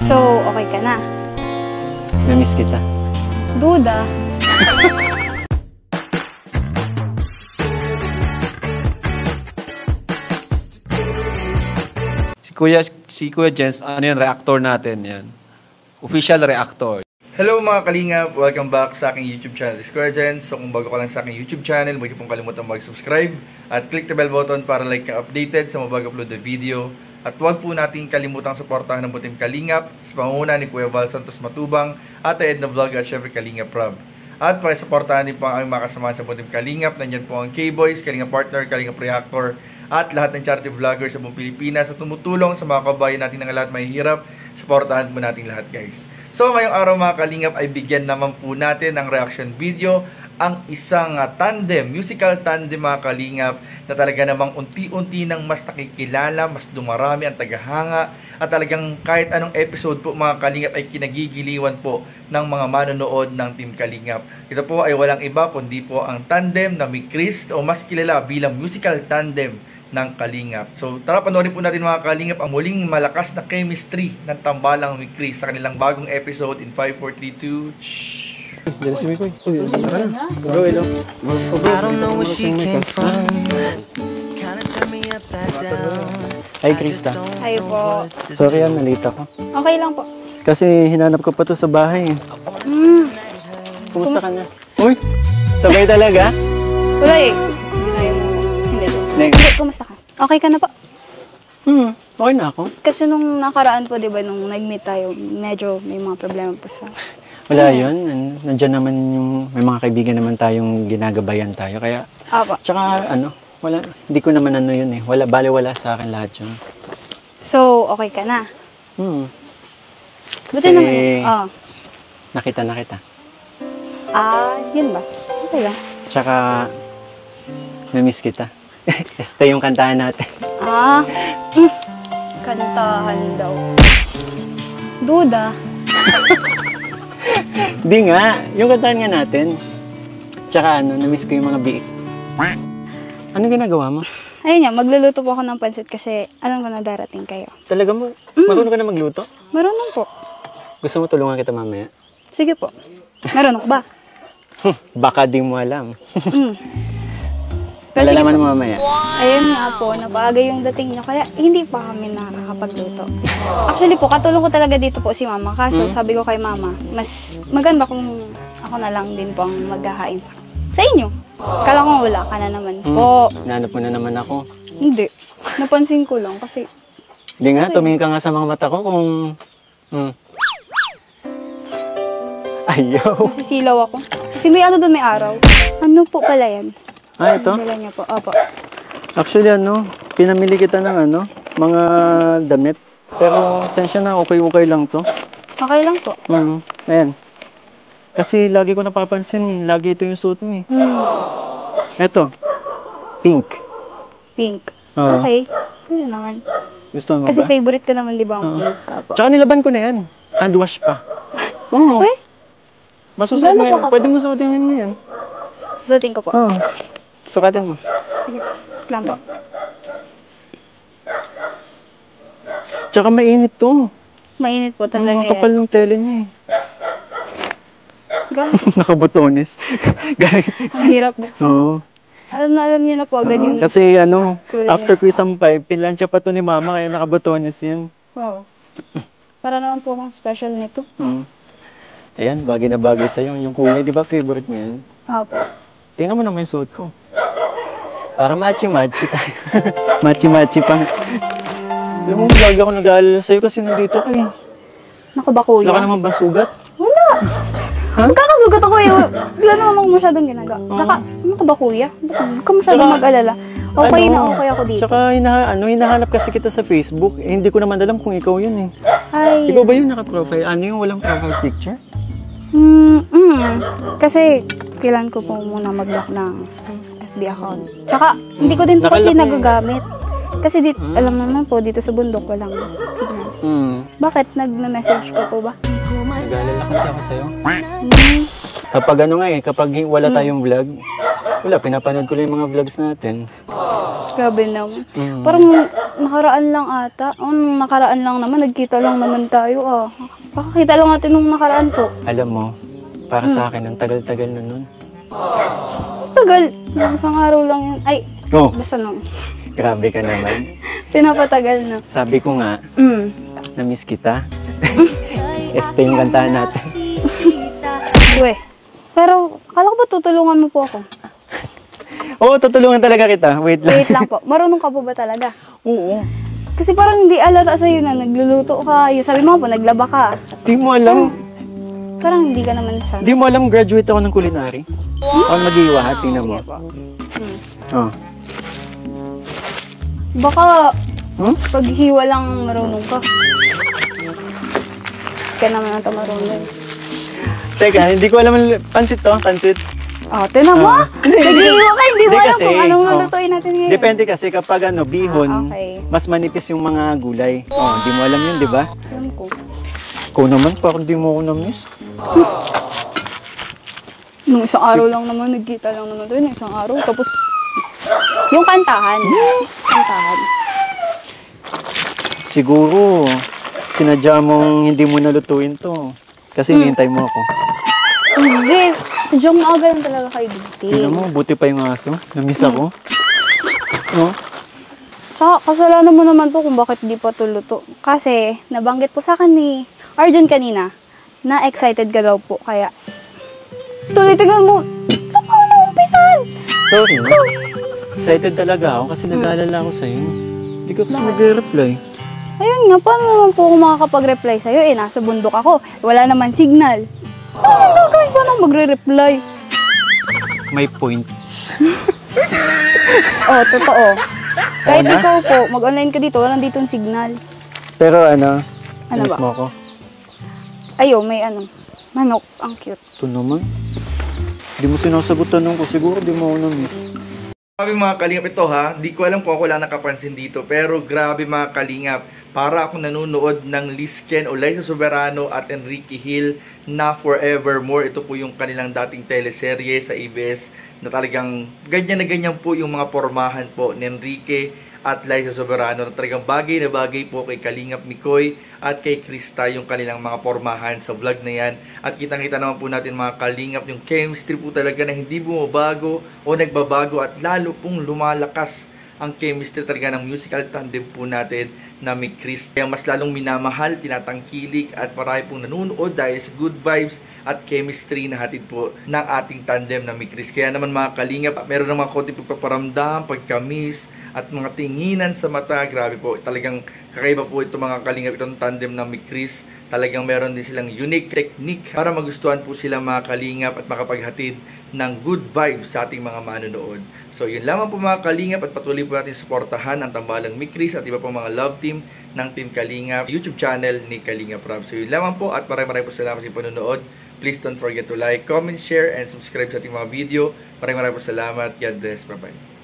So, okay ka na? Namiss kita. Duda. Si Kuya Jens, ano yan, reactor natin yan. Official reactor. Hello mga kalingap! Welcome back sa aking YouTube channel, This Kuya Jens. So kung bago ka lang sa aking YouTube channel, huwag niyo pong kalimutan mag-subscribe at click the bell button para like ka updated sa mga bago-upload na video. At huwag po natin kalimutang suportahan ng Butim Kalingap sa pangunguna ni Kuya Val Santos Matubang, Ate Edna Vlog at syempre Kalingap Rob. At para suportahan din po ang aming mga kasamahan sa Butim Kalingap, nandyan po ang K-Boys, Kalingap Partner, Kalingap Reactor, at lahat ng charity vloggers sa buong Pilipinas at tumutulong sa mga kabayan natin ng lahat may hirap. Suportahan po natin lahat, guys. So ngayong araw mga kalingap ay bigyan naman po natin ng reaction video ang isang musical tandem mga kalingap na talaga namang unti-unti nang mas nakikilala, mas dumarami ang tagahanga at talagang kahit anong episode po mga kalingap ay kinagigiliwan po ng mga manonood ng Team Kalingap. Ito po ay walang iba kundi po ang tandem na may Chris o mas kilala bilang musical tandem ng Kalingap. So tara panoorin po natin mga Kalingap ang muling malakas na chemistry ng Tambalang with Chris sa kanilang bagong episode in 5, 4, 3, 2... Diyan si Mikoy. Uy, tara na. Bro, hello. I don't know where she came from. Kinda turned me upside down. Hi, Krista. Hi po. Sorry nalita ko. Okay lang po. Kasi hinanap ko pa to sa bahay. Kumusta ka na? Uy, sabay talaga? Wala eh. Hindi. Next. Kumusta ka? Okay ka na po? Okay na ako. Kasi nung nakaraan po, di ba, nung nag-meet tayo, medyo may mga problema po sa... Wala yun. Nandiyan naman yung... May mga kaibigan naman tayong ginagabayan tayo. Kaya... Apa. Tsaka wala... Hindi ko naman yun eh. Wala sa akin lahat yun. So, okay ka na? Buti Kasi... naman yun. Oh. Nakita na kita. Yun ba? Okay lang. Tsaka... Namiss kita. Este yung kantahan natin. Kantahan daw. Duda. Di nga. Yung kantahan nga natin. Tsaka namiss ko yung mga biik. Anong ginagawa mo? Ayun nga, magluluto po ako ng pansit kasi alam ko na darating kayo. Talaga mo? Marunong ka na magluto? Marunong po. Gusto mo tulungan kita mamaya? Sige po. Marunong ba? Baka di mo alam. Pero Malalaman mo mamaya. Ayun nga po, napaaga yung dating niya, kaya hindi pa kami nakakapagluto. Actually po, katulong ko talaga dito po si mama. Kaso sabi ko kay mama, mas maganda kung ako na lang din po ang maghahain sa inyo. Kala ko wala ka na naman po. Nanap mo na naman ako. Hindi. Napansin ko lang kasi... Hindi nga, tumingin ka nga sa mga mata ko kung... Ayaw. Sisilaw ako. Kasi may doon, may araw. Ano po pala yan? Ito? Dala niya po. Opo. Actually, pinamili kita ng mga damit. Pero, sensya na, okay lang to. Okay lang po. Ayan. Kasi lagi ko napapansin, lagi ito yung suot mo eh. Ito. Pink. Pink. Oo. Okay. Ano naman. Gusto mo Kasi ba? favorite ko naman, di ba, ang pink. Opo. Tsaka nilaban ko na yan. Hand wash pa. Oo. Okay. Masusuot mo yan. Pwede mo suotin mo yan. Suotin ko po. Oo. Sukatin mo. Sige. Lang po. Tsaka mainit to. Mainit po talaga Ang kapal ng tele niya eh. Gano'n. Nakabotones. Ang hirap po. Oo. Alam niyo na po agad yung... Kasi kulay after niya. ko isang 5, pinlansya pa to ni mama kaya nakabotones yan. Wow. Para naman po akong special nito. Ayan, bagay na bagay sa'yo. Yung kulay, di ba favorite mo yan? Opo. Tingnan mo naman yung suot ko. Para matchy-matchy tayo. Matchy-matchy pa. Alam mo, lagi ako nag-aalala sa'yo kasi nandito ka eh. Naku ba kuya? Wala ka naman ba sugat? Wala. Magkakasugat ako eh. Wala naman akong masyadong ginagawa. Tsaka, naku ba kuya? Huwag ka masyadong mag-alala. Okay na okay ako dito. Tsaka hinahanap kasi kita sa Facebook. Eh, hindi ko naman alam kung ikaw yun eh. Ay. Ikaw ba yung naka-profile? Ano yung walang profile picture? Kasi, kailan ko po muna mag-lock ng FB account. Tsaka, hindi ko din po kasi Nakalaki. nagagamit. Kasi alam naman po, dito sa bundok walang signal. Bakit? Nagme-message ka po ba? Nag-aalala kasi ako sa'yo. Kapag kapag wala tayong vlog, wala, pinapanood ko lang yung mga vlogs natin. Grabe naman. Parang nakaraan lang ata. Nung nakaraan lang naman, nagkita lang naman tayo Kakakita lang natin nung nakaraan po. Alam mo, para sa akin, ang tagal-tagal na nun. Tagal. Isang araw lang yun. Ay, Oh, basta nung. grabe ka naman. Pinapatagal na. Sabi ko nga, na-miss kita. Este yung kantahan natin. Uwe. Pero, kala ko ba tutulungan mo po ako? Oo, tutulungan talaga kita. Wait lang. Wait lang po. Marunong ka po ba talaga? Oo. Kasi parang hindi alata sa'yo na nagluluto ka. Yung sabi mo po, naglaba ka. Di mo alam. Parang hindi ka naman sana. Di mo alam, graduate ako ng culinary. Ako mag-iwa, ha? Tingnan mo. Oh. Baka, Hmm? paghiwa lang marunong ka. Kaya naman ito marunong. Teka, hindi ko alam. Pansit to, pansit. Tinan mo. Hindi, Naghiwa ka, hindi mo hindi alam kasi, kung anong lulutuin natin ngayon. Depende kasi kapag bihon, Okay. mas manipis yung mga gulay. Oh, di mo alam yun, di ba? Alam ko. Ikaw naman, parang di mo ako na-miss. Nung isang araw lang naman, nagkita lang naman tayo. Isang araw. Tapos, yung kantahan. Kantahan. Siguro, sinadya mong hindi mo nalutuin to. Kasi hinihintay mo ako. Hindi. Sadyang maaga lang talaga kayo dito. Tingnan mo, buti pa yung aso. Na-miss ako. Oh. Saka, kasalanan mo naman po kung bakit di pa tuluto. Kasi, nabanggit po sa akin ni Arjun kanina, na excited ka daw po. Kaya, tuloy-tingnan mo. Saka na umpisan. Sorry. Excited talaga ako kasi nag-aalala ako sa'yo. Hindi ka kasi nag-reply. Ayun nga, paano naman po ako makakapag-reply sa'yo? Nasa bundok ako. Wala naman signal. Ano gagawin ko nang magre-reply? May point. Totoo. Kahit na? ikaw po, mag-online ka dito, walang ditong signal. Pero Ano na-miss ba? mo ako. Ayo, may manok. Ang cute. Ito naman. Hindi mo sinasagot tanong ko. Siguro di mo ako na-miss. Grabe mga kalingap ito ha, di ko alam kung ako lang nakapansin dito, pero grabe mga kalingap, para akong nanonood ng Lizken o Liza Soberano at Enrique Hill na Forevermore. Ito po yung kanilang dating teleserye sa ABS na talagang ganyan na ganyan po yung mga pormahan po ni Enrique at Liza Soberano na talagang bagay na bagay po kay Kalingap Mikoy at kay Krista yung kanilang mga pormahan sa vlog na yan. At kitang-kita naman po natin mga Kalingap yung chemistry po talaga na hindi bumabago o nagbabago at lalo pong lumalakas ang chemistry talaga ng musical tandem po natin na may Chris. Kaya mas lalong minamahal, tinatangkilik at marami pong nanunood dahil sa good vibes at chemistry na hatid po ng ating tandem na may Chris. Kaya naman mga Kalingap, meron ng mga konting pagpaparamdam, pagkamis, at mga tinginan sa mata. Grabe po, talagang kakaiba po ito mga Kalingap, itong tandem na may Chris. Talagang meron din silang unique technique para magustuhan po sila mga Kalingap at makapaghatid ng good vibes sa ating mga manonood. So yun lamang po mga Kalingap at patuloy po natin suportahan ang tambalang may Chris at iba pang mga love team ng Team Kalingap YouTube channel ni Kalingap Rob. So yun lamang po at maraming po salamat sa panonood. Please don't forget to like, comment, share, and subscribe sa ating mga video. Maraming po salamat. God bless. Bye-bye.